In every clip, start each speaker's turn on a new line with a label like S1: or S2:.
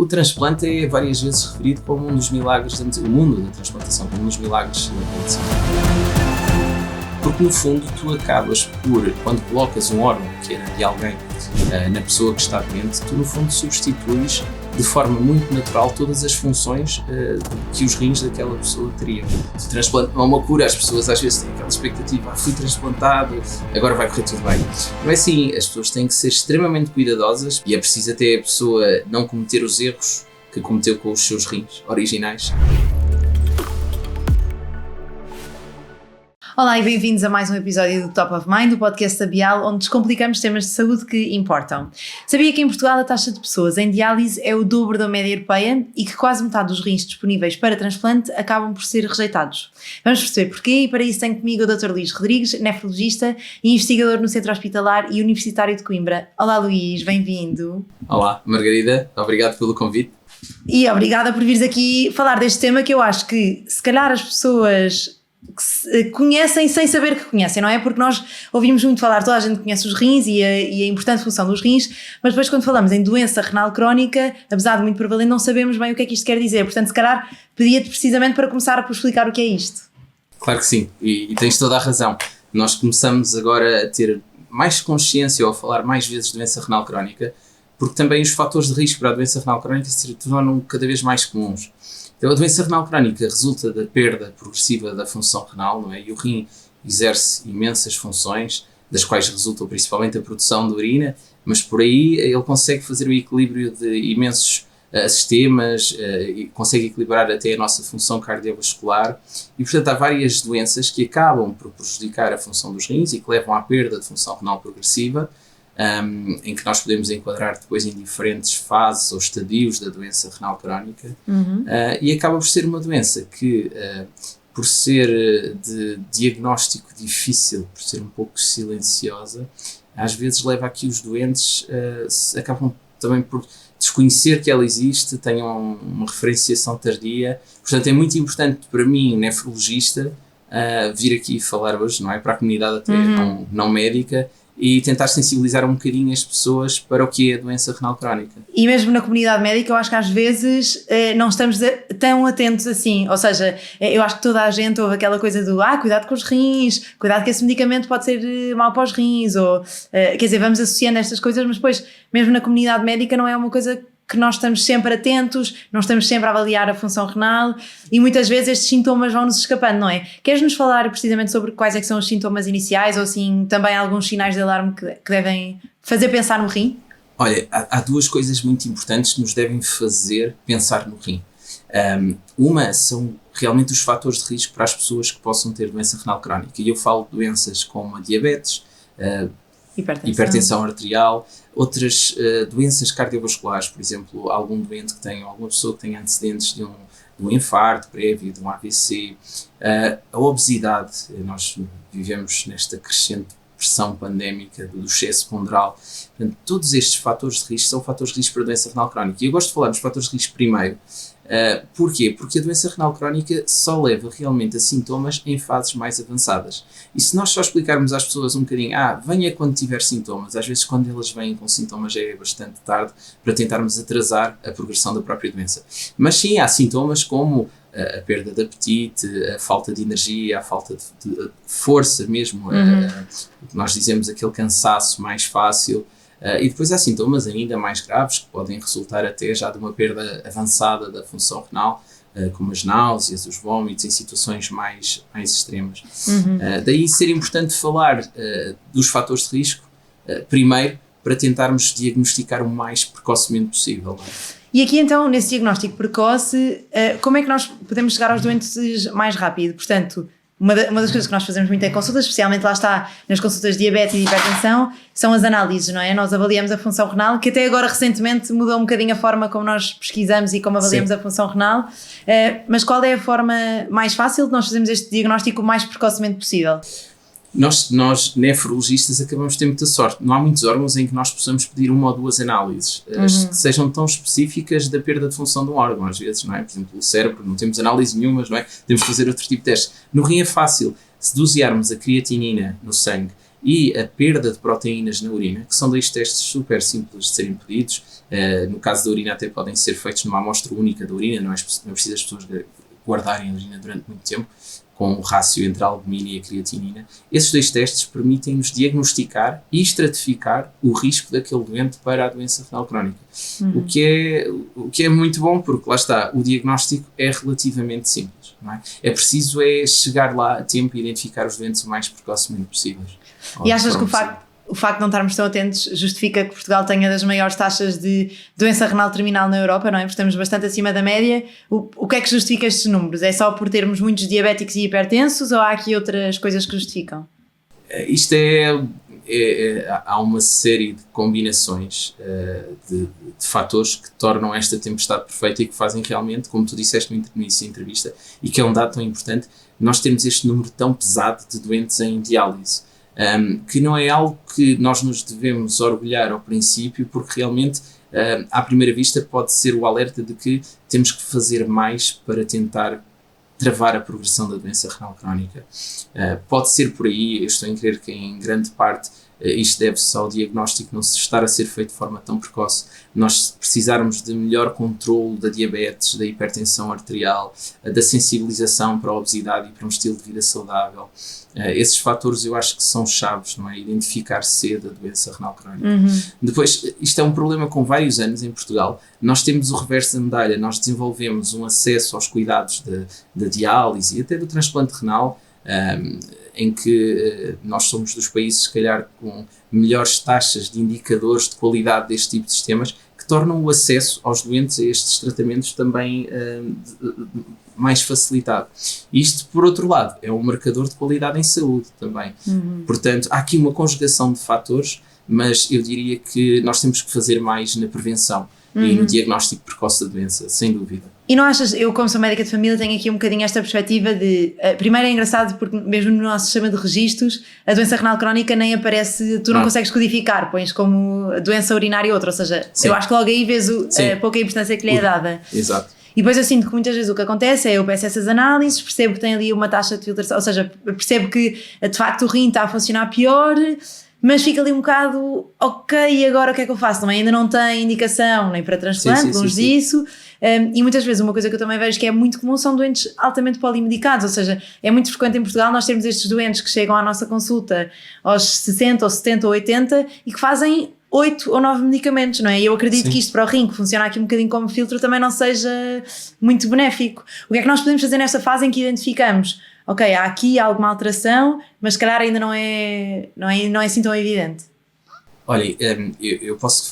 S1: O transplante é várias vezes referido como um dos milagres, o mundo da transplantação, como um dos milagres da medicina. Porque no fundo tu acabas por, quando colocas um órgão que era de alguém na pessoa que está doente, tu no fundo substituis de forma muito natural todas as funções que os rins daquela pessoa teriam. O transplante não é uma cura, as pessoas às vezes têm aquela expectativa, fui transplantado, agora vai correr tudo bem. Não é assim, as pessoas têm que ser extremamente cuidadosas e é preciso até a pessoa não cometer os erros que cometeu com os seus rins originais.
S2: Olá e bem-vindos a mais um episódio do Top of Mind, do podcast da Bial, onde descomplicamos temas de saúde que importam. Sabia que em Portugal a taxa de pessoas em diálise é o dobro da média europeia e que quase metade dos rins disponíveis para transplante acabam por ser rejeitados? Vamos perceber porquê e para isso tenho comigo o Dr. Luís Rodrigues, nefrologista e investigador no Centro Hospitalar e Universitário de Coimbra. Olá Luís, bem-vindo.
S1: Olá Margarida, obrigado pelo convite.
S2: E obrigada por vires aqui falar deste tema que eu acho que se calhar as pessoas que conhecem sem saber que conhecem, não é? Porque nós ouvimos muito falar, toda a gente conhece os rins e a importante função dos rins, mas depois quando falamos em doença renal crónica, apesar de muito prevalente, não sabemos bem o que é que isto quer dizer. Portanto, se calhar pedia-te precisamente para começar por explicar o que é isto.
S1: Claro que sim, e tens toda a razão. Nós começamos agora a ter mais consciência ou a falar mais vezes de doença renal crónica, porque também os fatores de risco para a doença renal crónica se tornam cada vez mais comuns. Então, a doença renal crónica resulta da perda progressiva da função renal, não é? E o rim exerce imensas funções, das quais resulta principalmente a produção de urina, mas por aí ele consegue fazer o equilíbrio de imensos sistemas, e consegue equilibrar até a nossa função cardiovascular e, portanto, há várias doenças que acabam por prejudicar a função dos rins e que levam à perda de função renal progressiva, em que nós podemos enquadrar depois em diferentes fases ou estadios da doença renal crónica, e acaba por ser uma doença que, por ser de diagnóstico difícil, por ser um pouco silenciosa, às vezes leva a que os doentes acabam também por desconhecer que ela existe, tenham uma referenciação tardia. Portanto, é muito importante para mim, nefrologista, vir aqui falar hoje, não é? Para a comunidade até não médica, e tentar sensibilizar um bocadinho as pessoas para o que é a doença renal crónica.
S2: E mesmo na comunidade médica eu acho que às vezes não estamos tão atentos assim, ou seja, eu acho que toda a gente ouve aquela coisa do cuidado com os rins, cuidado que esse medicamento pode ser mau para os rins, ou quer dizer, vamos associando estas coisas, mas depois mesmo na comunidade médica não é uma coisa que nós estamos sempre atentos, não estamos sempre a avaliar a função renal e muitas vezes estes sintomas vão-nos escapando, não é? Queres-nos falar precisamente sobre quais é que são os sintomas iniciais ou assim também alguns sinais de alarme que devem fazer pensar no rim?
S1: Olha, há duas coisas muito importantes que nos devem fazer pensar no rim. Uma são realmente os fatores de risco para as pessoas que possam ter doença renal crónica, e eu falo de doenças como a diabetes, hipertensão arterial, outras doenças cardiovasculares, por exemplo, alguma pessoa que tenha antecedentes de um infarto prévio, de um AVC, a obesidade. Nós vivemos nesta crescente pressão pandémica do excesso ponderal. Portanto, todos estes fatores de risco são fatores de risco para a doença renal crónica. E eu gosto de falar dos fatores de risco primeiro. Porquê? Porque a doença renal crónica só leva realmente a sintomas em fases mais avançadas. E se nós só explicarmos às pessoas um bocadinho, venha quando tiver sintomas, às vezes quando elas vêm com sintomas já é bastante tarde para tentarmos atrasar a progressão da própria doença. Mas sim, há sintomas como a perda de apetite, a falta de energia, a falta de força mesmo, nós dizemos aquele cansaço mais fácil. E depois há sintomas ainda mais graves que podem resultar até já de uma perda avançada da função renal, como as náuseas, os vômitos, em situações mais extremas. Daí ser importante falar dos fatores de risco primeiro para tentarmos diagnosticar o mais precocemente possível. Não é?
S2: E aqui então, nesse diagnóstico precoce, como é que nós podemos chegar aos doentes mais rápido? Portanto, uma das coisas que nós fazemos muito em consultas, especialmente lá está nas consultas de diabetes e de hipertensão, são as análises, não é? Nós avaliamos a função renal, que até agora recentemente mudou um bocadinho a forma como nós pesquisamos e como avaliamos a função renal, mas qual é a forma mais fácil de nós fazermos este diagnóstico o mais precocemente possível?
S1: Nós, nefrologistas, acabamos de ter muita sorte. Não há muitos órgãos em que nós possamos pedir uma ou duas análises que sejam tão específicas da perda de função de um órgão, às vezes, não é? Por exemplo, o cérebro, não temos análise nenhuma, não é? Temos que fazer outro tipo de testes. No rim é fácil. Se dosearmos a creatinina no sangue e a perda de proteínas na urina, que são 2 testes super simples de serem pedidos. No caso da urina até podem ser feitos numa amostra única da urina, não é preciso as pessoas guardarem a urina durante muito tempo, com o rácio entre a albumina e a creatinina. Esses 2 testes permitem-nos diagnosticar e estratificar o risco daquele doente para a doença renal crónica. O que é muito bom, porque lá está, o diagnóstico é relativamente simples. Não é? É preciso chegar lá a tempo e identificar os doentes o mais precocemente possíveis.
S2: E achas que o facto de não estarmos tão atentos justifica que Portugal tenha das maiores taxas de doença renal terminal na Europa, não é? Porque estamos bastante acima da média. O que é que justifica estes números? É só por termos muitos diabéticos e hipertensos ou há aqui outras coisas que justificam?
S1: Isto há uma série de combinações de fatores que tornam esta tempestade perfeita e que fazem realmente, como tu disseste no início da entrevista, e que é um dado tão importante, nós temos este número tão pesado de doentes em diálise. Que não é algo que nós nos devemos orgulhar ao princípio, porque realmente, à primeira vista, pode ser o alerta de que temos que fazer mais para tentar travar a progressão da doença renal crónica. Pode ser por aí, eu estou a crer que em grande parte isto deve-se ao diagnóstico não se estar a ser feito de forma tão precoce. Nós precisarmos de melhor controle da diabetes, da hipertensão arterial, da sensibilização para a obesidade e para um estilo de vida saudável. Esses fatores eu acho que são chaves, não é? Identificar cedo a doença renal crónica. Depois, isto é um problema com vários anos em Portugal. Nós temos o reverso da medalha, nós desenvolvemos um acesso aos cuidados da diálise e até do transplante renal, em que nós somos dos países, se calhar, com melhores taxas de indicadores de qualidade deste tipo de sistemas, que tornam o acesso aos doentes a estes tratamentos também mais facilitado. Isto, por outro lado, é um marcador de qualidade em saúde também. Portanto, há aqui uma conjugação de fatores, mas eu diria que nós temos que fazer mais na prevenção e no diagnóstico precoce da doença, sem dúvida.
S2: E não achas, eu como sou médica de família tenho aqui um bocadinho esta perspectiva de, primeiro é engraçado porque mesmo no nosso sistema de registros a doença renal crónica nem aparece, tu não consegues codificar, pões como doença urinária outra, ou seja, sim, eu acho que logo aí vês a pouca importância que lhe é dada.
S1: Exato.
S2: E depois eu sinto que muitas vezes o que acontece é eu peço essas análises, percebo que tem ali uma taxa de filtração, ou seja, percebo que de facto o rim está a funcionar pior, mas fica ali um bocado, ok, e agora o que é que eu faço? Também ainda não tem indicação nem para transplante, longe disso. E muitas vezes uma coisa que eu também vejo que é muito comum são doentes altamente polimedicados, ou seja, é muito frequente em Portugal nós termos estes doentes que chegam à nossa consulta aos 60 ou 70 ou 80 e que fazem 8 ou 9 medicamentos, não é? E eu acredito que isto para o rim, que funciona aqui um bocadinho como filtro, também não seja muito benéfico. O que é que nós podemos fazer nesta fase em que identificamos? Ok, há aqui alguma alteração, mas se calhar ainda não é assim tão evidente.
S1: Olha, eu posso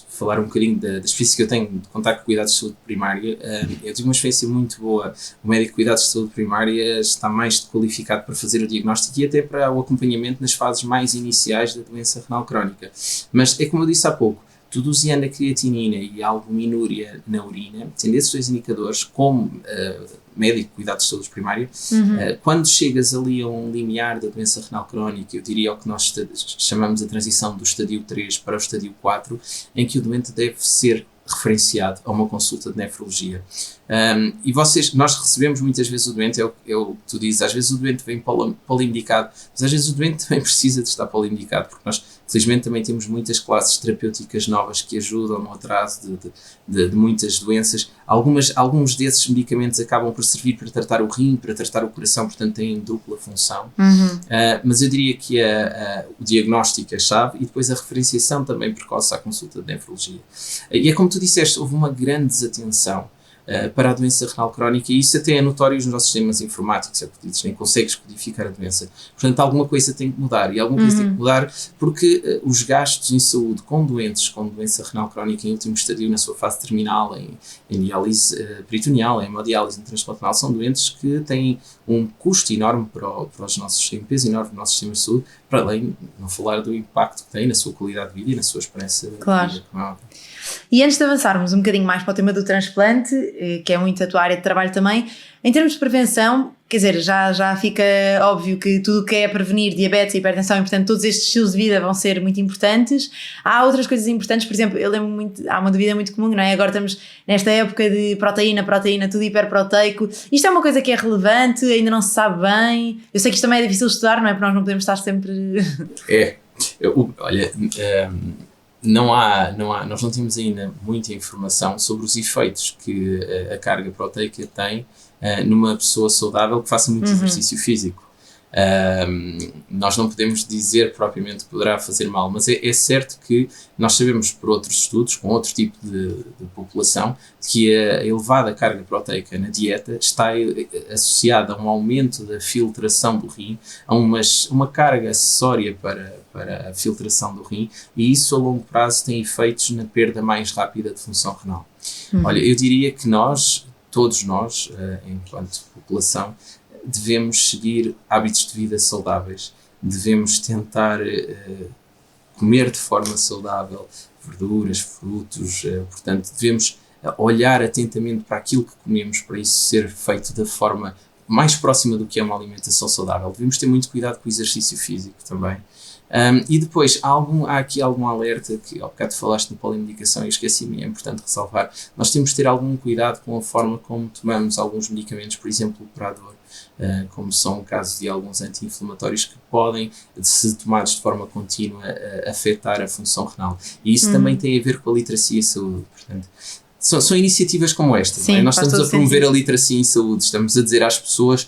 S1: falar um bocadinho da experiência que eu tenho de contar com cuidados de saúde primária. Eu tive uma experiência muito boa. O médico de cuidados de saúde primária está mais qualificado para fazer o diagnóstico e até para o acompanhamento nas fases mais iniciais da doença renal crónica. Mas é como eu disse há pouco, tu dosiando a creatinina e a albuminúria na urina, tendo esses 2 indicadores, como médico de cuidados de saúde primária, quando chegas ali a um limiar da doença renal crónica, eu diria o que nós chamamos a transição do estadio 3 para o estadio 4, em que o doente deve ser referenciado a uma consulta de nefrologia. E nós recebemos muitas vezes o doente, é o que tu dizes, às vezes o doente vem polimedicado, mas às vezes o doente também precisa de estar polimedicado, porque nós felizmente também temos muitas classes terapêuticas novas que ajudam no atraso de muitas doenças. Alguns desses medicamentos acabam por servir para tratar o rim, para tratar o coração, portanto têm dupla função. Mas eu diria que o diagnóstico é a chave e depois a referenciação também precoce à consulta de nefrologia. E é como tu disseste, houve uma grande desatenção para a doença renal crónica e isso até é notório nos nossos sistemas informáticos, é porque nem consegues codificar a doença. Portanto, alguma coisa tem que mudar e alguma coisa tem que mudar porque os gastos em saúde com doentes com doença renal crónica em último estadio, na sua fase terminal, em diálise peritoneal, em hemodiálise, em transplante renal, são doentes que têm um custo enorme para os nossos sistemas, um peso enorme para o nosso sistema de saúde, para além de não falar do impacto que tem na sua qualidade de vida e na sua esperança de vida.
S2: E antes de avançarmos um bocadinho mais para o tema do transplante, que é muito a tua área de trabalho também, em termos de prevenção, quer dizer, já fica óbvio que tudo o que é prevenir diabetes e hipertensão, e portanto todos estes estilos de vida vão ser muito importantes. Há outras coisas importantes, por exemplo, eu lembro muito, há uma dúvida muito comum, não é? Agora estamos nesta época de proteína, tudo hiperproteico. Isto é uma coisa que é relevante, ainda não se sabe bem. Eu sei que isto também é difícil de estudar, não é? Porque nós não podemos estar sempre...
S1: Olha, nós não temos ainda muita informação sobre os efeitos que a carga proteica tem numa pessoa saudável que faça muito exercício físico. Nós não podemos dizer propriamente que poderá fazer mal, mas é certo que nós sabemos por outros estudos, com outro tipo de população, que a elevada carga proteica na dieta está associada a um aumento da filtração do rim, a uma carga acessória para a filtração do rim, e isso a longo prazo tem efeitos na perda mais rápida de função renal. Olha, eu diria que todos nós, enquanto população, devemos seguir hábitos de vida saudáveis, devemos tentar comer de forma saudável verduras, frutos, portanto devemos olhar atentamente para aquilo que comemos, para isso ser feito da forma mais próxima do que é uma alimentação saudável. Devemos ter muito cuidado com o exercício físico também. E depois, há aqui algum alerta, que ao bocado falaste de polimedicação e esqueci-me, é importante ressalvar, nós temos de ter algum cuidado com a forma como tomamos alguns medicamentos, por exemplo, para a dor, como são o caso de alguns anti-inflamatórios que podem, se tomados de forma contínua, afetar a função renal. E isso também tem a ver com a literacia e saúde, portanto. São iniciativas como esta.
S2: Sim,
S1: não é? Nós estamos a promover a literacia em saúde, estamos a dizer às pessoas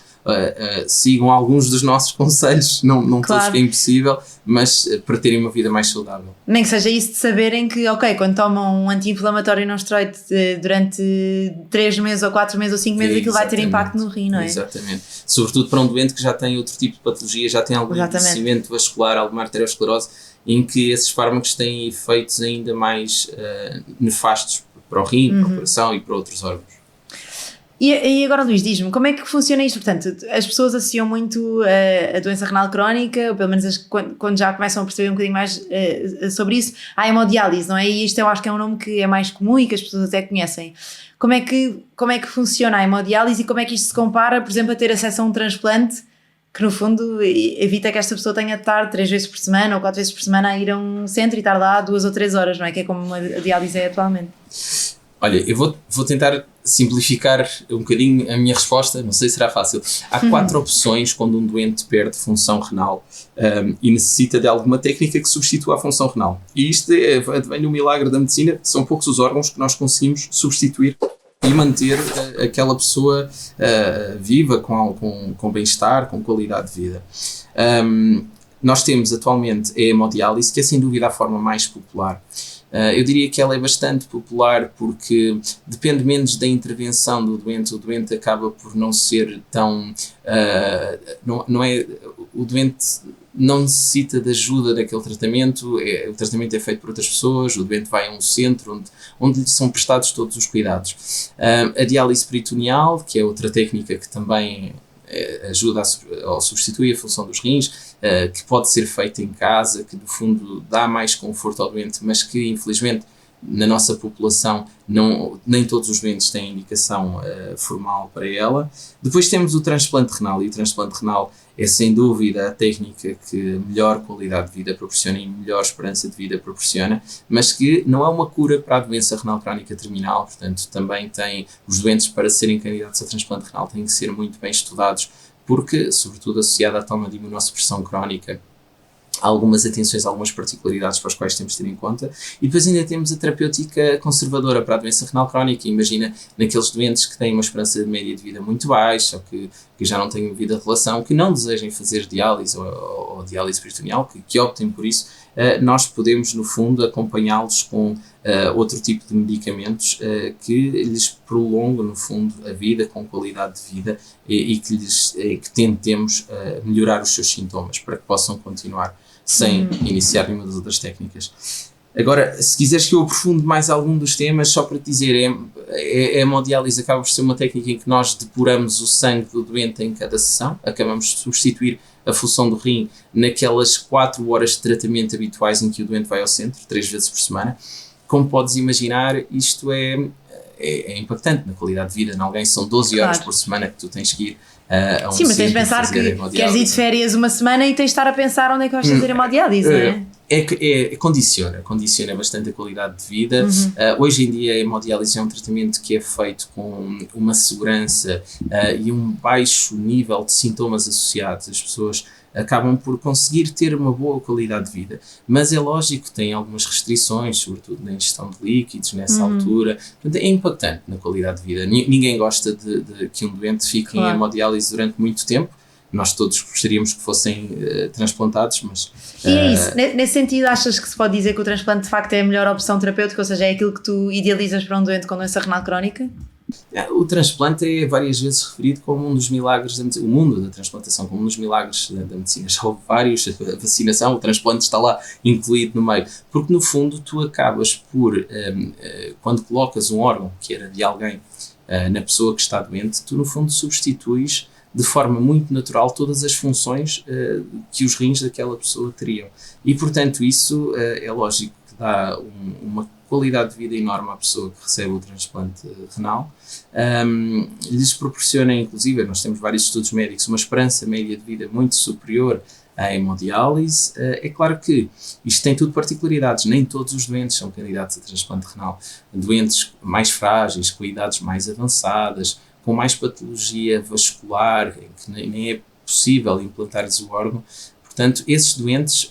S1: sigam alguns dos nossos conselhos, não
S2: claro.
S1: todos que é impossível, mas para terem uma vida mais saudável.
S2: Nem que seja isso de saberem que, ok, quando tomam um anti-inflamatório não esteroide durante 3 meses ou 4 meses ou 5 meses, aquilo vai ter impacto no rim, não é?
S1: Exatamente. Sobretudo para um doente que já tem outro tipo de patologia, já tem algum envelhecimento vascular, alguma arteriosclerose, em que esses fármacos têm efeitos ainda mais nefastos para o rim, para o coração e para outros órgãos.
S2: E agora, Luís, diz-me, como é que funciona isto? Portanto, as pessoas associam muito a doença renal crónica, ou pelo menos quando já começam a perceber um bocadinho mais sobre isso, à hemodiálise, não é? E isto eu acho que é um nome que é mais comum e que as pessoas até conhecem. Como é que funciona a hemodiálise e como é que isto se compara, por exemplo, a ter acesso a um transplante, que no fundo evita que esta pessoa tenha de estar 3 vezes por semana ou 4 vezes por semana a ir a um centro e estar lá 2 ou 3 horas, não é? Que é como a diálise é atualmente.
S1: Olha, eu vou tentar simplificar um bocadinho a minha resposta, não sei se será fácil. Há 4 opções quando um doente perde função renal e necessita de alguma técnica que substitua a função renal. E isto advém do milagre da medicina, são poucos os órgãos que nós conseguimos substituir e manter aquela pessoa viva, com bem-estar, com qualidade de vida. Nós temos atualmente a hemodiálise, que é sem dúvida a forma mais popular. Eu diria que ela é bastante popular porque depende menos da intervenção do doente. O doente acaba por não ser tão... o doente não necessita de ajuda daquele tratamento, o tratamento é feito por outras pessoas, o doente vai a um centro onde lhe são prestados todos os cuidados. A diálise peritoneal, que é outra técnica que também ajuda ou substitui a função dos rins, que pode ser feita em casa, que no fundo dá mais conforto ao doente, mas que infelizmente na nossa população nem todos os doentes têm indicação formal para ela. Depois temos o transplante renal, e o transplante renal é sem dúvida a técnica que melhor qualidade de vida proporciona e melhor esperança de vida proporciona, mas que não é uma cura para a doença renal crónica terminal. Portanto, também os doentes, para serem candidatos a transplante renal, têm que ser muito bem estudados, porque, sobretudo associada à toma de imunossupressão crónica, há algumas atenções, algumas particularidades para as quais temos de ter em conta. E depois ainda temos a terapêutica conservadora para a doença renal crónica. Imagina naqueles doentes que têm uma esperança média de vida muito baixa, ou que já não têm vida de relação, que não desejem fazer diálise ou diálise peritoneal, que optem por isso. Nós podemos, no fundo, acompanhá-los com outro tipo de medicamentos que lhes prolongam, no fundo, a vida com qualidade de vida e que tentemos melhorar os seus sintomas para que possam continuar sem iniciar nenhuma das outras técnicas. Agora, se quiseres que eu aprofunde mais algum dos temas, só para te dizer, a hemodiálise acaba por ser uma técnica em que nós depuramos o sangue do doente em cada sessão, acabamos de substituir a função do rim naquelas 4 horas de tratamento habituais em que o doente vai ao centro, 3 vezes por semana. Como podes imaginar, isto é é impactante na qualidade de vida de alguém. São 12 horas por semana que tu tens que ir a um
S2: Sim, mas tens de
S1: centro
S2: pensar
S1: fazer
S2: que
S1: hemodiálise.
S2: queres ir de férias uma semana e tens de estar a pensar onde é que vais fazer hemodiálise, não é?
S1: Condiciona bastante a qualidade de vida. Hoje em dia a hemodiálise é um tratamento que é feito com uma segurança e um baixo nível de sintomas associados. As pessoas acabam por conseguir ter uma boa qualidade de vida, mas é lógico que tem algumas restrições, sobretudo na ingestão de líquidos nessa altura. Portanto, é impactante na qualidade de vida. Ninguém gosta de que um doente fique em hemodiálise durante muito tempo. Nós todos gostaríamos que fossem transplantados, mas...
S2: E é isso. Nesse sentido, achas que se pode dizer que o transplante de facto é a melhor opção terapêutica, ou seja, é aquilo que tu idealizas para um doente com doença renal crónica?
S1: O transplante é várias vezes referido como um dos milagres da medicina, o mundo da transplantação como um dos milagres da medicina. Já houve vários, a vacinação, o transplante está lá incluído no meio, porque no fundo tu acabas por, quando colocas um órgão que era de alguém na pessoa que está doente, tu no fundo substituis de forma muito natural todas as funções que os rins daquela pessoa teriam. E portanto isso é lógico que dá uma qualidade de vida enorme à pessoa que recebe o transplante renal. Lhes proporciona, inclusive, nós temos vários estudos médicos, uma esperança média de vida muito superior à hemodiálise. É claro que isto tem tudo particularidades, nem todos os doentes são candidatos a transplante renal. Doentes mais frágeis, com idades mais avançadas, com mais patologia vascular, em que nem é possível implantar-lhes o órgão. Portanto, esses doentes,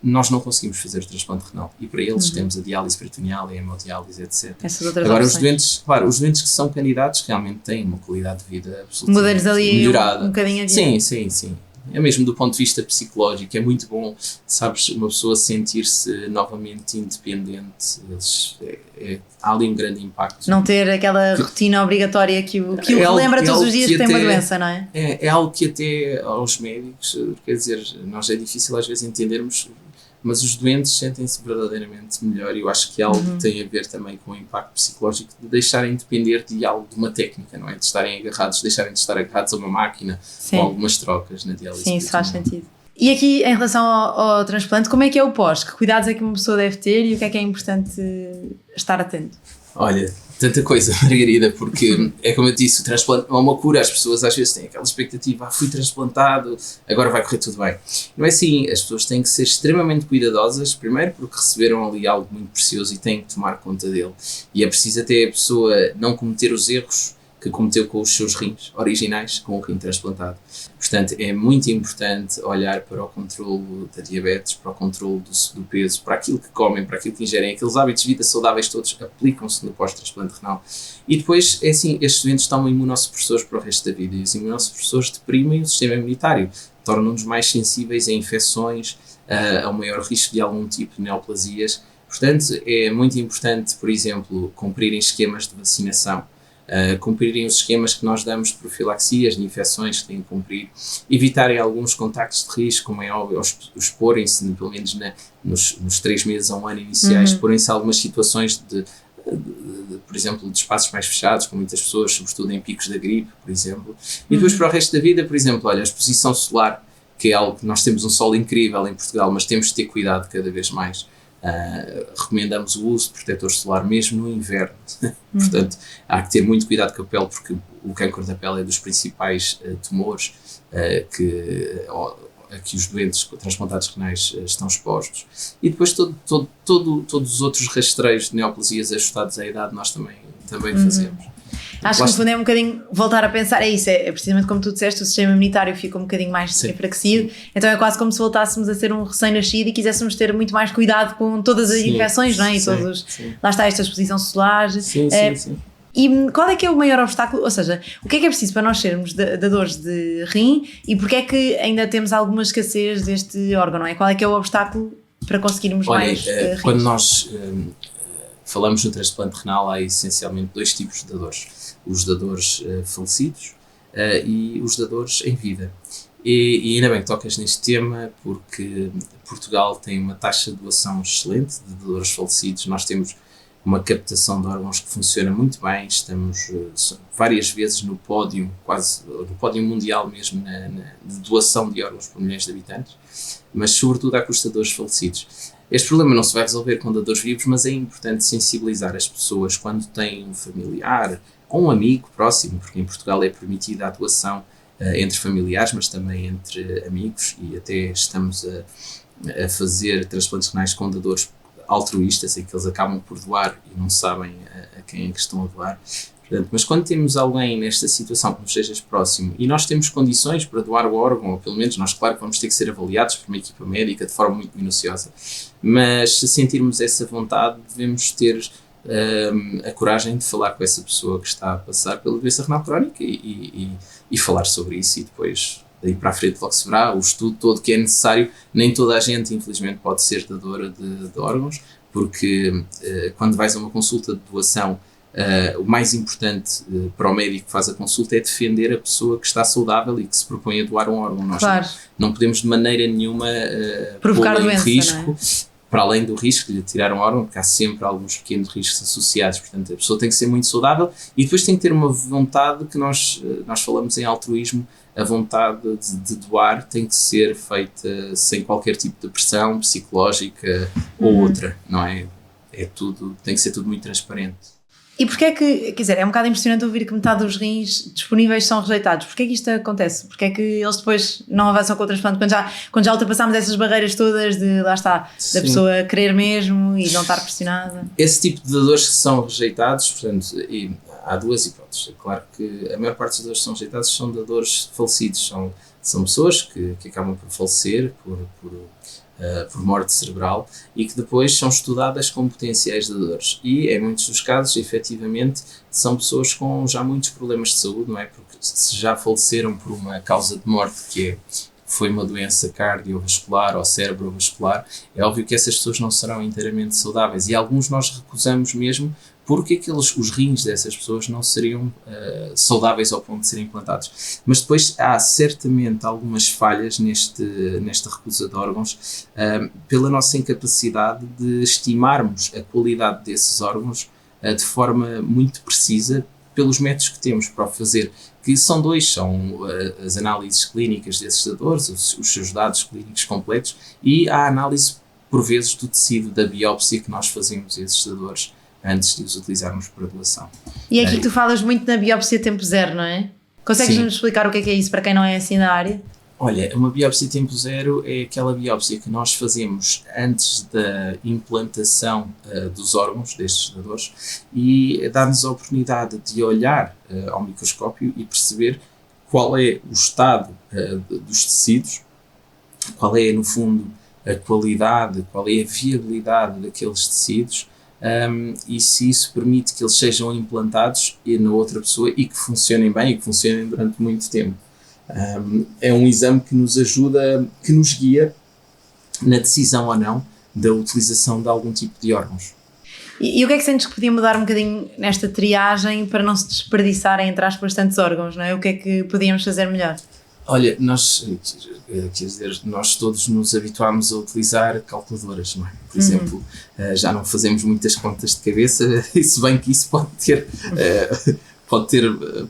S1: nós não conseguimos fazer o transplante renal. E para eles temos a diálise peritoneal, a hemodiálise, etc. Agora, os doentes que são candidatos realmente têm uma qualidade de vida absolutamente melhorada.
S2: Um bocadinho adiante.
S1: Sim. É mesmo do ponto de vista psicológico, é muito bom, sabes, uma pessoa sentir-se novamente independente. Há ali um grande impacto.
S2: Não ter aquela rotina obrigatória que o lembra todos os dias que tem uma doença, não é?
S1: É algo que até aos médicos, quer dizer, nós é difícil às vezes entendermos, mas os doentes sentem-se verdadeiramente melhor, e eu acho que é algo que tem a ver também com o impacto psicológico de deixarem de depender de algo, de uma técnica, não é? De deixarem de estar agarrados a uma máquina. Sim. Com algumas trocas na diálise.
S2: Sim, isso faz sentido. E aqui, em relação ao transplante, como é que é o pós? Que cuidados é que uma pessoa deve ter e o que é importante estar atento?
S1: Olha, tanta coisa, Margarida, porque é como eu disse, o transplante não é uma cura. As pessoas às vezes têm aquela expectativa, fui transplantado, agora vai correr tudo bem. Não é assim, as pessoas têm que ser extremamente cuidadosas, primeiro porque receberam ali algo muito precioso e têm que tomar conta dele. E é preciso até a pessoa não cometer os erros que cometeu com os seus rins originais, com o rim transplantado. Portanto, é muito importante olhar para o controlo da diabetes, para o controlo do peso, para aquilo que comem, para aquilo que ingerem. Aqueles hábitos de vida saudáveis todos aplicam-se no pós-transplante renal. E depois, é assim, estes doentes tomam imunossupressores para o resto da vida, e os imunossupressores deprimem o sistema imunitário, tornam-nos mais sensíveis a infecções, a um maior risco de algum tipo de neoplasias. Portanto, é muito importante, por exemplo, cumprirem esquemas de vacinação, cumprirem os esquemas que nós damos de profilaxias, de infecções que têm que cumprir, evitarem alguns contactos de risco, como é óbvio, exporem-se, pelo menos nos 3 meses a um ano iniciais, exporem-se a algumas situações por exemplo, de espaços mais fechados, com muitas pessoas, sobretudo em picos da gripe, por exemplo. E depois para o resto da vida, por exemplo, olha, a exposição solar, que é algo que nós temos um sol incrível em Portugal, mas temos de ter cuidado cada vez mais. Recomendamos o uso de protetor solar mesmo no inverno. Portanto, há que ter muito cuidado com a pele, porque o cancro da pele é dos principais tumores a que os doentes transplantados renais estão expostos. E depois todos os outros rastreios de neoplasias ajustados à idade nós também fazemos.
S2: Acho que no fundo é um bocadinho voltar a pensar, é precisamente como tu disseste, o sistema imunitário fica um bocadinho mais enfraquecido, então é quase como se voltássemos a ser um recém-nascido e quiséssemos ter muito mais cuidado com todas as infecções, não é? E lá está esta exposição solar. Sim. E qual é que é o maior obstáculo, ou seja, o que é preciso para nós sermos dadores de rim e porque é que ainda temos alguma escassez deste órgão, não é? Qual é que é o obstáculo para conseguirmos mais rins?
S1: Quando nós falamos no transplante renal, há essencialmente 2 tipos de dadores: os dadores falecidos e os dadores em vida. E ainda bem que tocas neste tema, porque Portugal tem uma taxa de doação excelente de dadores falecidos. Nós temos uma captação de órgãos que funciona muito bem, estamos várias vezes no pódio, quase no pódio mundial mesmo, de doação de órgãos por milhões de habitantes, mas sobretudo à custa de dadores falecidos. Este problema não se vai resolver com dadores vivos, mas é importante sensibilizar as pessoas quando têm um familiar ou um amigo próximo, porque em Portugal é permitida a doação entre familiares, mas também entre amigos, e até estamos a fazer transplantes renais com dadores altruístas, em que eles acabam por doar e não sabem a quem é que estão a doar. Portanto, mas quando temos alguém nesta situação que nos seja próximo e nós temos condições para doar o órgão, ou pelo menos nós, claro, que vamos ter que ser avaliados por uma equipa médica de forma muito minuciosa, mas se sentirmos essa vontade, devemos ter a coragem de falar com essa pessoa que está a passar pela doença renal crónica e falar sobre isso, e depois daí para a frente logo se verá o estudo todo que é necessário. Nem toda a gente, infelizmente, pode ser dadora de órgãos, porque quando vais a uma consulta de doação, o mais importante para o médico que faz a consulta é defender a pessoa que está saudável e que se propõe a doar um órgão. Nós não podemos de maneira nenhuma
S2: provocar
S1: pô-la em
S2: doença,
S1: risco,
S2: não é?
S1: Para além do risco de lhe tirar um órgão, porque há sempre alguns pequenos riscos associados. Portanto, a pessoa tem que ser muito saudável e depois tem que ter uma vontade, que nós falamos em altruísmo. A vontade de doar tem que ser feita sem qualquer tipo de pressão psicológica ou outra, não é? Tem que ser tudo muito transparente.
S2: E porquê é que, quer dizer, é um bocado impressionante ouvir que metade dos rins disponíveis são rejeitados. Porquê é que isto acontece? Porquê é que eles depois não avançam com o transplante quando já ultrapassámos essas barreiras todas de, lá está, da pessoa querer mesmo e não estar pressionada?
S1: Esse tipo de dadores que são rejeitados, portanto, há duas hipóteses. É claro que a maior parte dos dadores que são rejeitados são dadores falecidos, são pessoas que acabam por falecer por morte cerebral e que depois são estudadas como potenciais dadores. E, em muitos dos casos, efetivamente, são pessoas com já muitos problemas de saúde, não é? Porque se já faleceram por uma causa de morte que foi uma doença cardiovascular ou cerebrovascular, é óbvio que essas pessoas não serão inteiramente saudáveis, e alguns nós recusamos mesmo porque os rins dessas pessoas não seriam saudáveis ao ponto de serem implantados. Mas depois há certamente algumas falhas nesta recusa de órgãos pela nossa incapacidade de estimarmos a qualidade desses órgãos de forma muito precisa pelos métodos que temos para o fazer, que são dois, são as análises clínicas desses dadores, os seus dados clínicos completos, e a análise, por vezes, do tecido da biópsia que nós fazemos a esses dadores antes de os utilizarmos para doação.
S2: E é aqui que tu falas muito na biópsia tempo zero, não é? Consegues-nos explicar o que é isso para quem não é assim da área?
S1: Olha, uma biópsia tempo zero é aquela biópsia que nós fazemos antes da implantação dos órgãos destes dadores e dá-nos a oportunidade de olhar ao microscópio e perceber qual é o estado dos tecidos, qual é, no fundo, a qualidade, qual é a viabilidade daqueles tecidos, e se isso permite que eles sejam implantados na outra pessoa e que funcionem bem e que funcionem durante muito tempo. É um exame que nos ajuda, que nos guia na decisão ou não da utilização de algum tipo de órgãos.
S2: E o que é que sentes que podia mudar um bocadinho nesta triagem para não se desperdiçarem, entre aspas, tantos órgãos, não é? O que é que podíamos fazer melhor?
S1: Olha, nós todos nos habituámos a utilizar calculadoras, não é? Por exemplo, já não fazemos muitas contas de cabeça, e se bem que isso pode ter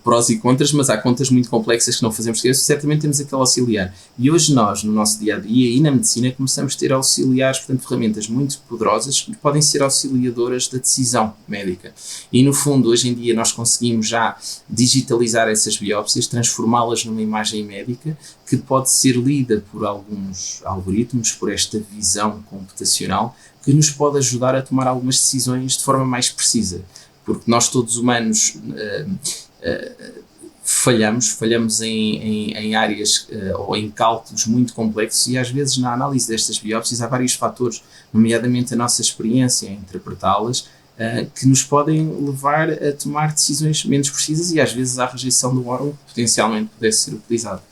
S1: prós e contras, mas há contas muito complexas que não fazemos de cabeça, certamente temos aquele auxiliar. E hoje nós, no nosso dia-a-dia e na medicina, começamos a ter auxiliares, portanto, ferramentas muito poderosas que podem ser auxiliadoras da decisão médica. E, no fundo, hoje em dia nós conseguimos já digitalizar essas biópsias, transformá-las numa imagem médica que pode ser lida por alguns algoritmos, por esta visão computacional, que nos pode ajudar a tomar algumas decisões de forma mais precisa. Porque nós todos humanos falhamos em áreas ou em cálculos muito complexos, e às vezes na análise destas biópsias há vários fatores, nomeadamente a nossa experiência em interpretá-las, que nos podem levar a tomar decisões menos precisas e às vezes à rejeição do órgão que potencialmente pudesse ser utilizado.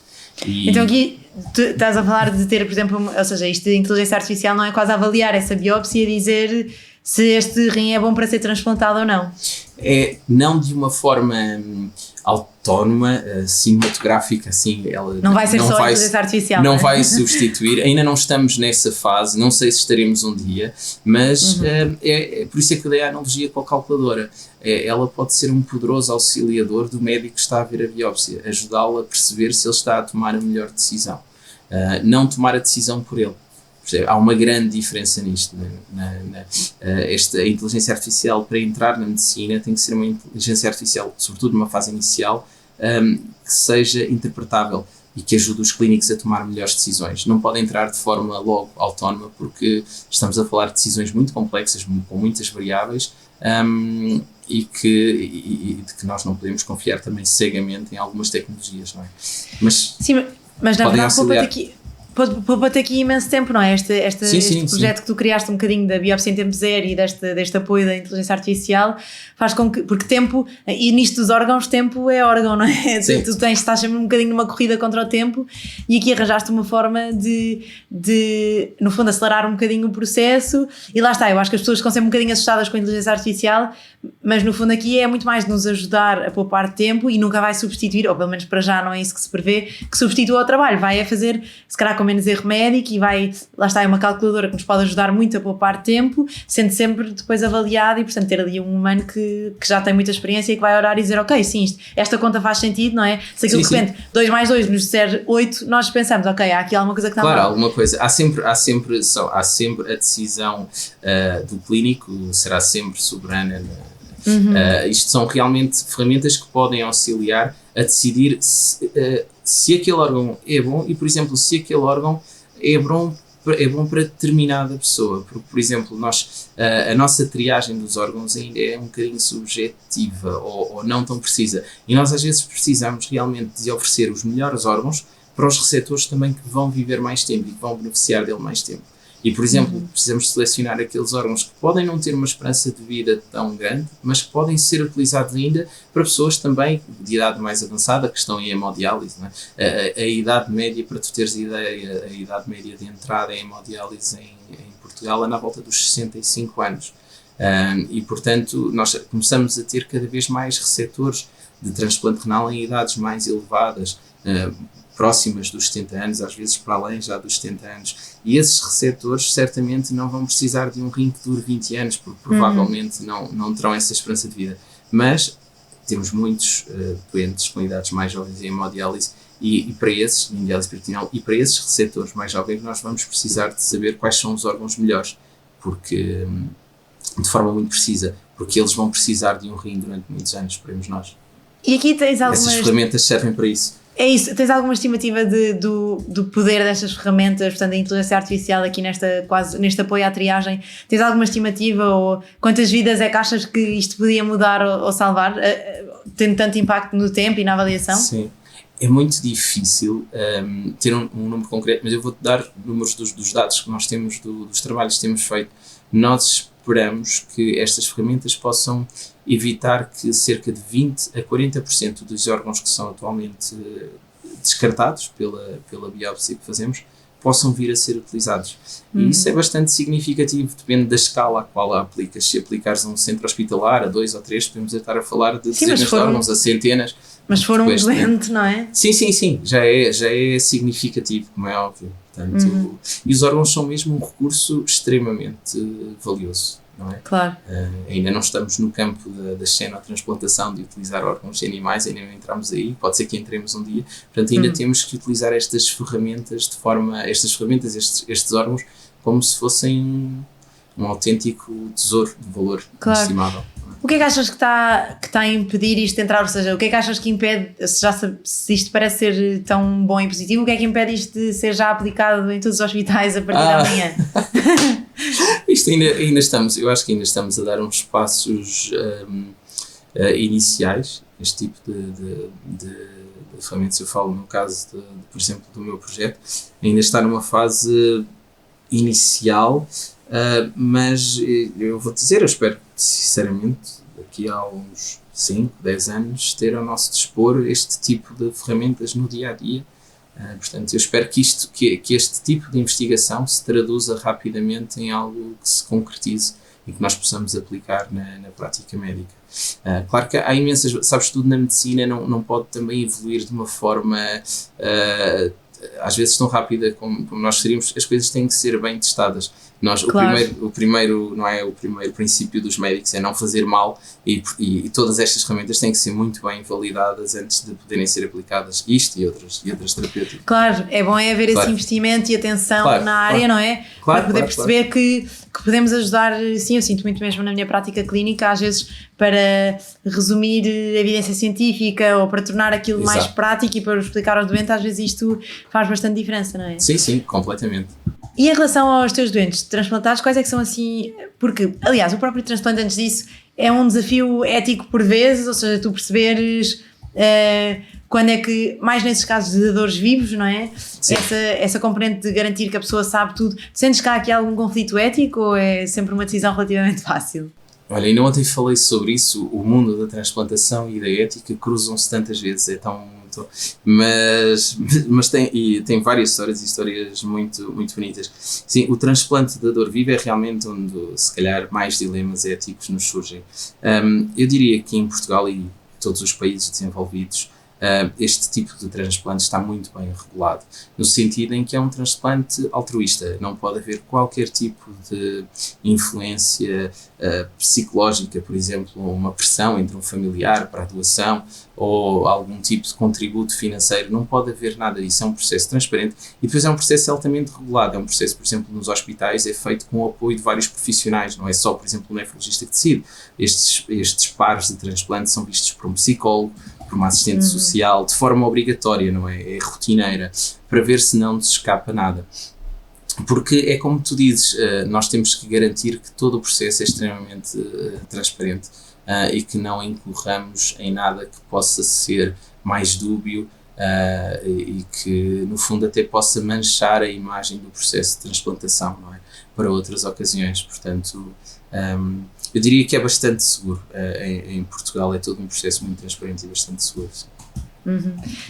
S2: Então aqui tu estás a falar de ter, por exemplo, ou seja, isto de inteligência artificial não é quase avaliar essa biópsia e dizer se este rim é bom para ser transplantado ou não?
S1: É, não de uma forma autónoma, cinematográfica, assim, ela
S2: não vai ser só a inteligência artificial.
S1: Não vai substituir, ainda não estamos nessa fase, não sei se estaremos um dia, mas por isso é que eu dei a analogia com a calculadora. Ela pode ser um poderoso auxiliador do médico que está a ver a biópsia, ajudá-lo a perceber se ele está a tomar a melhor decisão, não tomar a decisão por ele. Há uma grande diferença nisto. A inteligência artificial, para entrar na medicina, tem que ser uma inteligência artificial, sobretudo numa fase inicial, que seja interpretável e que ajude os clínicos a tomar melhores decisões. Não pode entrar de forma logo autónoma, porque estamos a falar de decisões muito complexas, com muitas variáveis, e de que nós não podemos confiar também cegamente em algumas tecnologias, não é?
S2: Sim, mas na verdade poupa-te aqui imenso tempo, não é? Este projeto que tu criaste um bocadinho da biópsia em tempo zero e deste apoio da inteligência artificial faz com que, porque tempo, e nisto dos órgãos, tempo é órgão, não é? Estás sempre um bocadinho numa corrida contra o tempo e aqui arranjaste uma forma de no fundo acelerar um bocadinho o processo e lá está, eu acho que as pessoas ficam sempre um bocadinho assustadas com a inteligência artificial, mas no fundo aqui é muito mais de nos ajudar a poupar tempo e nunca vai substituir, ou pelo menos para já não é isso que se prevê, que substitua o trabalho, vai fazer se calhar com menos erro médico e vai, lá está, é uma calculadora que nos pode ajudar muito a poupar tempo, sendo sempre depois avaliado e portanto ter ali um humano que já tem muita experiência e que vai orar e dizer ok, sim, esta conta faz sentido, não é? Se aquilo de repente 2 mais 2 nos disser 8, nós pensamos ok, há aqui alguma coisa que está mal.
S1: Claro, alguma coisa, há sempre a decisão do clínico, será sempre soberana. Isto são realmente ferramentas que podem auxiliar a decidir se aquele órgão é bom e, por exemplo, se aquele órgão é bom para determinada pessoa. Porque, por exemplo, a nossa triagem dos órgãos ainda é um bocadinho subjetiva ou não tão precisa. E nós às vezes precisamos realmente de oferecer os melhores órgãos para os receptores também que vão viver mais tempo e que vão beneficiar dele mais tempo. E, por exemplo, precisamos selecionar aqueles órgãos que podem não ter uma esperança de vida tão grande, mas que podem ser utilizados ainda para pessoas também de idade mais avançada, que estão em hemodiálise. Não é? A idade média, para tu teres ideia, a idade média de entrada em hemodiálise em Portugal é na volta dos 65 anos. E, portanto, nós começamos a ter cada vez mais receptores de transplante renal em idades mais elevadas, próximas dos 70 anos, às vezes para além já dos 70 anos. E esses receptores certamente não vão precisar de um rim que dure 20 anos, porque provavelmente não terão essa esperança de vida. Mas temos muitos doentes com idades mais jovens em hemodiálise e para esses, em diálise peritoneal, e para esses receptores mais jovens nós vamos precisar de saber quais são os órgãos melhores, porque de forma muito precisa, porque eles vão precisar de um rim durante muitos anos, esperemos nós.
S2: E aqui tens algumas...
S1: Essas ferramentas servem para isso.
S2: É isso, tens alguma estimativa do poder destas ferramentas, portanto, da inteligência artificial aqui neste apoio à triagem? Tens alguma estimativa ou quantas vidas é que achas que isto podia mudar ou salvar, tendo tanto impacto no tempo e na avaliação?
S1: Sim, é muito difícil ter um número concreto, mas eu vou-te dar números dos dados que nós temos, dos trabalhos que temos feito. Nós esperamos que estas ferramentas possam evitar que cerca de 20% a 40% dos órgãos que são atualmente descartados pela biópsia que fazemos possam vir a ser utilizados. E isso é bastante significativo, depende da escala a qual a aplicas. Se aplicares a um centro hospitalar, a 2 ou 3, podemos estar a falar de dezenas de órgãos, a centenas.
S2: Mas for um doente, não é?
S1: Sim, já é significativo, como é óbvio. Portanto, e os órgãos são mesmo um recurso extremamente valioso, não é? Claro. Ainda não estamos no campo da xenotransplantação, de utilizar órgãos de animais, ainda não entramos aí, pode ser que entremos um dia, portanto ainda temos que utilizar estas ferramentas estes órgãos, como se fossem um autêntico tesouro de valor estimável.
S2: O que é que achas que está a impedir isto de entrar? Ou seja, o que é que achas que impede, se isto parece ser tão bom e positivo, o que é que impede isto de ser já aplicado em todos os hospitais a partir da manhã?
S1: Isto ainda estamos, eu acho que ainda estamos a dar uns passos iniciais, este tipo de ferramentas. Eu falo no caso, por exemplo, do meu projeto, ainda está numa fase inicial, mas eu vou dizer, eu espero sinceramente daqui a uns 5, 10 anos ter ao nosso dispor este tipo de ferramentas no dia a dia. Portanto, eu espero que este tipo de investigação se traduza rapidamente em algo que se concretize e que nós possamos aplicar na prática médica. Claro que há imensas, sabes, tudo na medicina não pode também evoluir de uma forma às vezes tão rápida como nós gostaríamos. As coisas têm que ser bem testadas. O primeiro, não é, o primeiro princípio dos médicos é não fazer mal e todas estas ferramentas têm que ser muito bem validadas antes de poderem ser aplicadas, isto e outras terapêuticas.
S2: Claro, é bom haver esse investimento e atenção na área, não é? Para poder perceber que podemos ajudar, sim, eu sinto muito mesmo na minha prática clínica, às vezes para resumir a evidência científica ou para tornar aquilo mais prático e para explicar ao doente, às vezes isto faz bastante diferença, não é?
S1: Sim, completamente.
S2: E em relação aos teus doentes transplantados, quais é que são assim, porque aliás o próprio transplante antes disso é um desafio ético por vezes, ou seja, tu perceberes quando é que, mais nesses casos de dadores vivos, não é? Essa componente de garantir que a pessoa sabe tudo, sentes que há aqui algum conflito ético ou é sempre uma decisão relativamente fácil?
S1: Olha, ainda ontem falei sobre isso, o mundo da transplantação e da ética cruzam-se tantas vezes, é tão... Mas tem várias histórias muito, muito bonitas. Sim, o transplante da dor viva é realmente onde, se calhar, mais dilemas éticos nos surgem. Eu diria que em Portugal e todos os países desenvolvidos, este tipo de transplante está muito bem regulado, no sentido em que é um transplante altruísta, não pode haver qualquer tipo de influência psicológica, por exemplo, uma pressão entre um familiar para a doação ou algum tipo de contributo financeiro, não pode haver nada disso, é um processo transparente e depois é um processo altamente regulado, é um processo, por exemplo, nos hospitais é feito com o apoio de vários profissionais, não é só, por exemplo, o nefrologista que decide, estes pares de transplante são vistos por um psicólogo, por uma assistente social, de forma obrigatória, não é? É rotineira, para ver se não nos escapa nada. Porque é como tu dizes, nós temos que garantir que todo o processo é extremamente transparente e que não incorramos em nada que possa ser mais dúbio e que, no fundo, até possa manchar a imagem do processo de transplantação, não é? Para outras ocasiões. Portanto, eu diria que é bastante seguro. Em Portugal é todo um processo muito transparente e bastante seguro. Sim.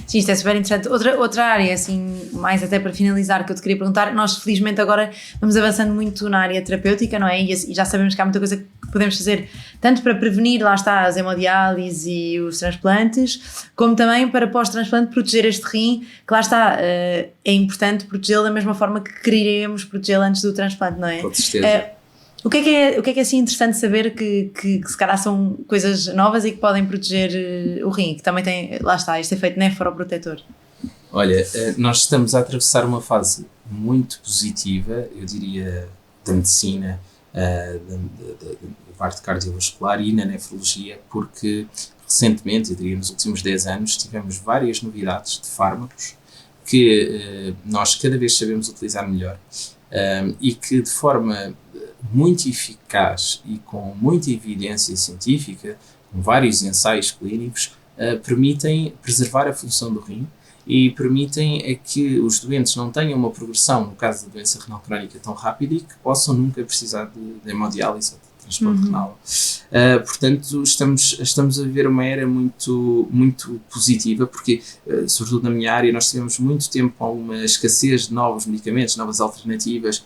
S2: Sim, isto é super interessante. Outra área, assim, mais até para finalizar, que eu te queria perguntar, nós felizmente agora vamos avançando muito na área terapêutica, não é? E já sabemos que há muita coisa que podemos fazer, tanto para prevenir, lá está, as hemodiálise e os transplantes, como também para pós-transplante proteger este rim, que lá está, é importante protegê-lo da mesma forma que queríamos protegê-lo antes do transplante, não é?
S1: Com certeza.
S2: O que é assim interessante saber que se calhar são coisas novas e que podem proteger o rim, que também tem, lá está, este efeito nefroprotetor?
S1: Olha, nós estamos a atravessar uma fase muito positiva, eu diria, da medicina, da parte cardiovascular e na nefrologia, porque recentemente, eu diria nos últimos 10 anos, tivemos várias novidades de fármacos que nós cada vez sabemos utilizar melhor e que de forma muito eficaz e com muita evidência científica, com vários ensaios clínicos, permitem preservar a função do rim e permitem que os doentes não tenham uma progressão, no caso da doença renal crónica, tão rápida e que possam nunca precisar de hemodiálise ou de transplante renal. Portanto, estamos a viver uma era muito, muito positiva, porque, sobretudo na minha área, nós tivemos muito tempo com uma escassez de novos medicamentos, novas alternativas,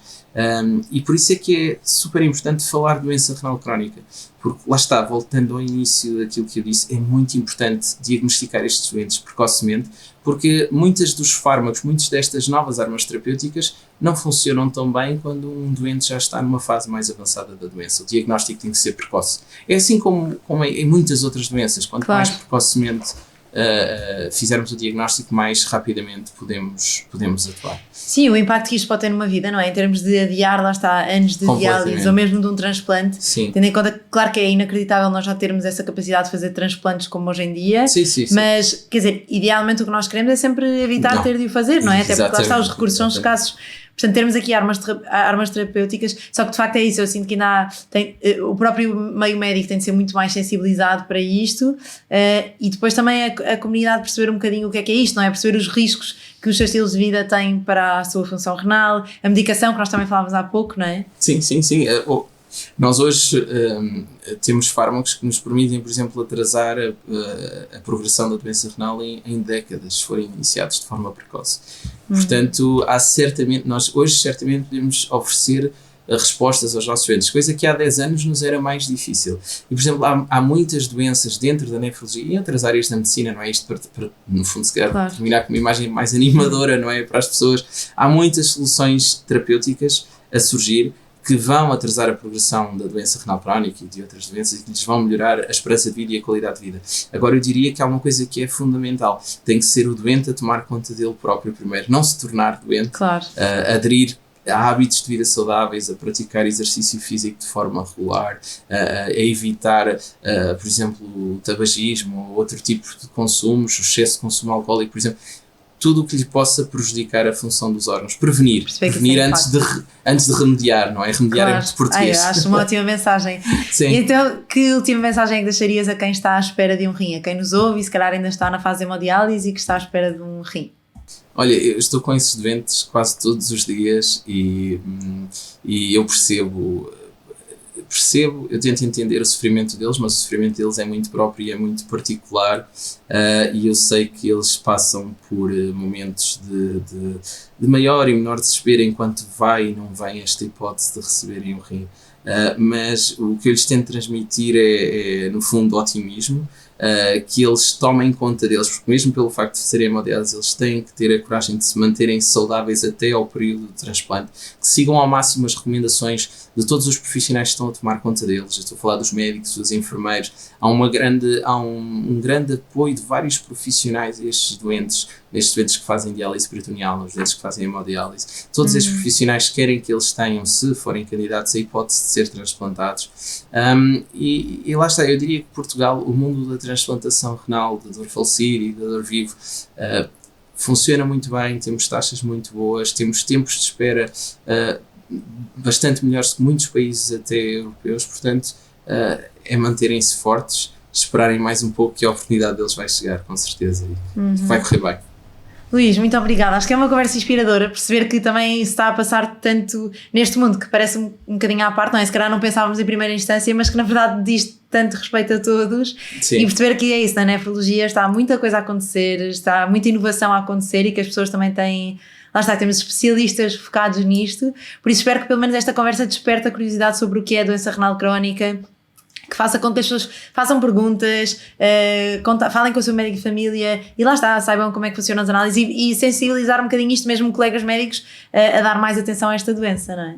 S1: e por isso é que é super importante falar de doença renal crónica, porque lá está, voltando ao início daquilo que eu disse, é muito importante diagnosticar estes doentes precocemente, porque muitas destas novas armas terapêuticas não funcionam tão bem quando um doente já está numa fase mais avançada da doença. O diagnóstico tem que ser precoce. É assim como em muitas outras doenças, quanto mais precocemente fizermos o diagnóstico, mais rapidamente podemos atuar.
S2: Sim, o impacto que isto pode ter numa vida, não é? Em termos de adiar, lá está, anos de diálise ou mesmo de um transplante.
S1: Sim.
S2: Tendo em conta que, claro que é inacreditável nós já termos essa capacidade de fazer transplantes como hoje em dia,
S1: sim.
S2: Mas, quer dizer, idealmente o que nós queremos é sempre evitar ter de o fazer, não é? Até porque lá está, os recursos são escassos. Portanto, termos aqui armas terapêuticas, só que de facto é isso, eu sinto que ainda o próprio meio médico tem de ser muito mais sensibilizado para isto e depois também a comunidade perceber um bocadinho o que é isto, não é? Perceber os riscos que os seus estilos de vida têm para a sua função renal, a medicação que nós também falávamos há pouco, não é?
S1: Sim. Nós hoje temos fármacos que nos permitem, por exemplo, atrasar a progressão da doença renal em décadas, se forem iniciados de forma precoce. Portanto, nós hoje certamente podemos oferecer respostas aos nossos doentes, coisa que há 10 anos nos era mais difícil. E, por exemplo, há muitas doenças dentro da nefrologia e outras áreas da medicina, não é? Isto para no fundo, se calhar, terminar com uma imagem mais animadora, não é? Para as pessoas. Há muitas soluções terapêuticas a surgir que vão atrasar a progressão da doença renal crónica e de outras doenças e que lhes vão melhorar a esperança de vida e a qualidade de vida. Agora, eu diria que há uma coisa que é fundamental: tem que ser o doente a tomar conta dele próprio primeiro, não se tornar doente,
S2: Claro.
S1: Aderir a hábitos de vida saudáveis, a praticar exercício físico de forma regular, a evitar, por exemplo, o tabagismo ou outro tipo de consumos, o excesso de consumo alcoólico, por exemplo. Tudo o que lhe possa prejudicar a função dos órgãos. Prevenir antes de remediar, não é? Remediar é muito português.
S2: Acho uma ótima mensagem.
S1: Sim.
S2: E então, que última mensagem é que deixarias a quem está à espera de um rim? A quem nos ouve e se calhar ainda está na fase de hemodiálise e que está à espera de um rim?
S1: Olha, eu estou com esses doentes quase todos os dias e eu percebo, eu tento entender o sofrimento deles, mas o sofrimento deles é muito próprio e é muito particular, e eu sei que eles passam por momentos de maior e menor desespero enquanto vai e não vem esta hipótese de receberem o rim. Mas o que eu lhes tento transmitir é no fundo, otimismo, que eles tomem conta deles, porque mesmo pelo facto de serem hemodiálise, eles têm que ter a coragem de se manterem saudáveis até ao período de transplante, que sigam ao máximo as recomendações de todos os profissionais que estão a tomar conta deles. Eu estou a falar dos médicos, dos enfermeiros. Há um grande apoio de vários profissionais a estes doentes que fazem diálise peritoneal, nos doentes que fazem hemodiálise. Todos estes profissionais querem que eles tenham, se forem candidatos, a hipótese de ser transplantados. E lá está, eu diria que Portugal, o mundo da transplantação renal, da dor falecida e da dor vivo, funciona muito bem, temos taxas muito boas, temos tempos de espera bastante melhores que muitos países até europeus, portanto é manterem-se fortes, esperarem mais um pouco que a oportunidade deles vai chegar, com certeza, e vai correr bem.
S2: Luís, muito obrigada. Acho que é uma conversa inspiradora perceber que também se está a passar tanto neste mundo que parece um bocadinho à parte, não é? Se calhar não pensávamos em primeira instância, mas que na verdade diz tanto respeito a todos. Sim. E perceber que é isso, na nefrologia está muita coisa a acontecer, está muita inovação a acontecer e que as pessoas também têm... Lá está, temos especialistas focados nisto, por isso espero que pelo menos esta conversa desperte a curiosidade sobre o que é a doença renal crónica, que faça com que as pessoas façam perguntas, falem com o seu médico de família e lá está, saibam como é que funcionam as análises e sensibilizar um bocadinho isto, mesmo colegas médicos, a dar mais atenção a esta doença, não é?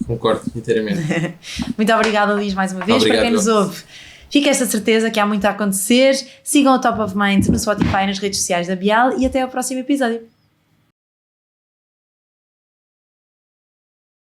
S1: Concordo inteiramente.
S2: Muito obrigada, Luís, mais uma vez.
S1: Obrigado.
S2: Para quem nos ouve, fica esta certeza que há muito a acontecer. Sigam o Top of Mind no Spotify e nas redes sociais da Bial e até ao próximo episódio.